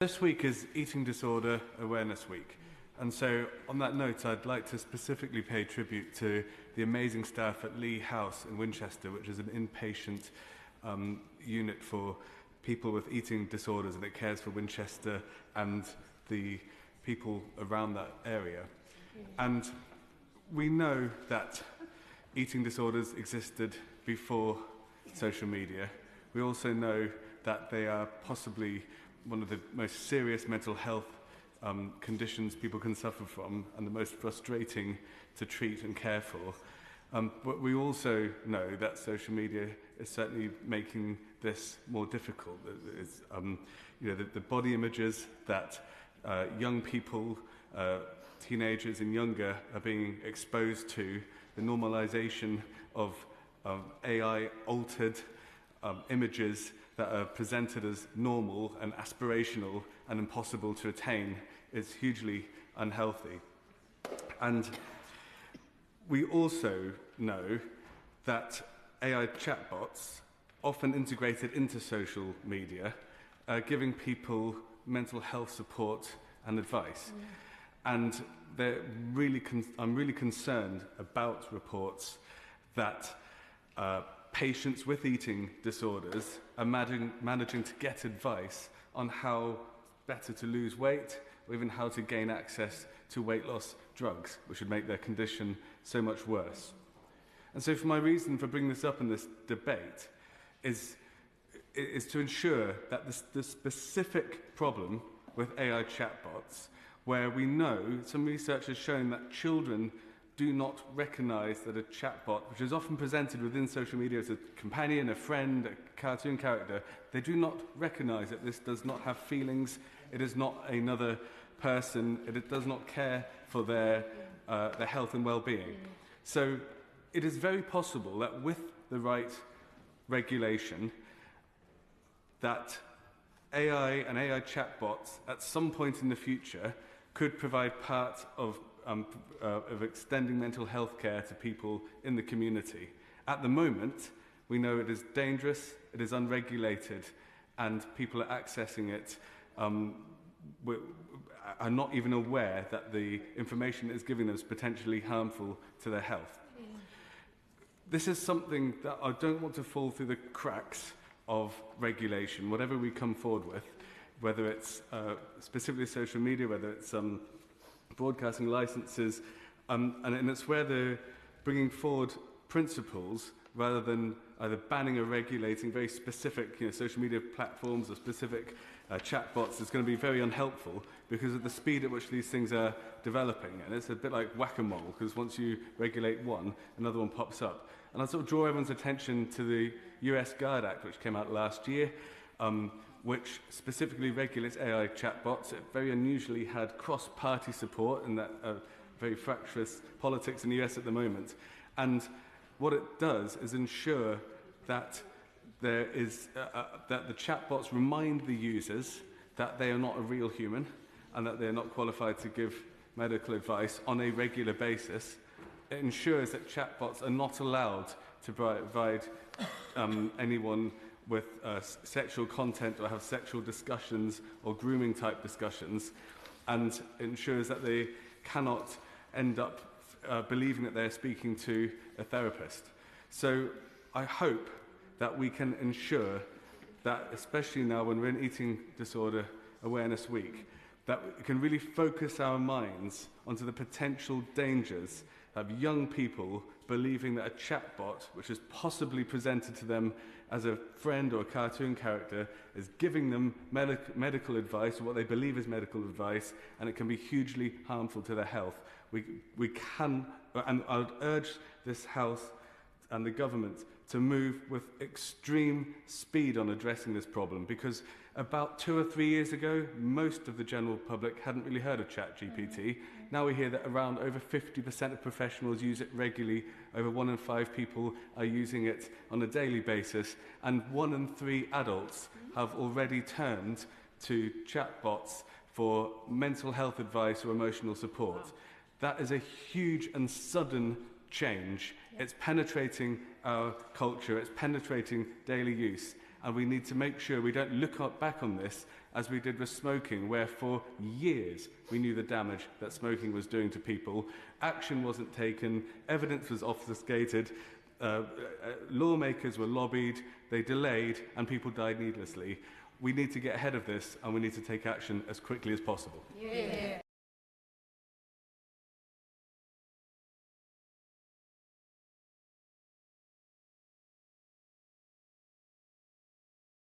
This week is Eating Disorder Awareness Week, and so on that note I'd like to specifically pay tribute to the amazing staff at Lee House in Winchester, which is an inpatient unit for people with eating disorders, and it cares for Winchester and the people around that area. And we know that eating disorders existed before social media. We also know that they are possibly one of the most serious mental health conditions people can suffer from, and the most frustrating to treat and care for. But we also know that social media is certainly making this more difficult. It's, the body images that young people, teenagers and younger, are being exposed to, the normalization of AI-altered images that are presented as normal and aspirational and impossible to attain is hugely unhealthy. And we also know that AI chatbots, often integrated into social media, are giving people mental health support and advice. And I'm really concerned about reports that patients with eating disorders are managing to get advice on how better to lose weight, or even how to gain access to weight loss drugs, which would make their condition so much worse. And so for my reason for bringing this up in this debate is to ensure that the specific problem with AI chatbots, where we know some research has shown that children do not recognize that a chatbot, which is often presented within social media as a companion, a friend, a cartoon character, they do not recognize that this does not have feelings, it is not another person, it does not care for their health and well-being. So it is very possible that with the right regulation, that AI and AI chatbots at some point in the future could provide part of extending mental health care to people in the community. At the moment, we know it is dangerous, it is unregulated, and people are accessing it, are not even aware that the information it is giving them is potentially harmful to their health. This is something that I don't want to fall through the cracks of regulation, whatever we come forward with, whether it's specifically social media, whether it's broadcasting licenses, and it's where they're bringing forward principles rather than either banning or regulating very specific social media platforms or specific chatbots. Is going to be very unhelpful because of the speed at which these things are developing. And it's a bit like whack-a-mole, because once you regulate one, another one pops up. And I sort of draw everyone's attention to the US GUARD Act, which came out last year, which specifically regulates AI chatbots. It very unusually had cross-party support in that very fractious politics in the US at the moment. And what it does is ensure that there is that the chatbots remind the users that they are not a real human and that they are not qualified to give medical advice on a regular basis. It ensures that chatbots are not allowed to provide anyone with sexual content or have sexual discussions or grooming type discussions, and it ensures that they cannot end up believing that they're speaking to a therapist. So I hope that we can ensure that, especially now when we're in Eating Disorder Awareness Week, that we can really focus our minds onto the potential dangers of young people believing that a chatbot, which is possibly presented to them as a friend or a cartoon character, is giving them medical advice, or what they believe is medical advice, and it can be hugely harmful to their health. We can, and I would urge this House and the government to move with extreme speed on addressing this problem, because about 2 or 3 years ago, most of the general public hadn't really heard of ChatGPT. Now we hear that around over 50% of professionals use it regularly, over 1 in 5 people are using it on a daily basis, and 1 in 3 adults have already turned to chatbots for mental health advice or emotional support. That is a huge and sudden change. It's penetrating our culture, it's penetrating daily use, And we need to make sure we don't look back on this as we did with smoking, where for years we knew the damage that smoking was doing to people. Action wasn't taken, evidence was obfuscated, lawmakers were lobbied, they delayed, and people died needlessly. We need to get ahead of this, and we need to take action as quickly as possible. Yeah.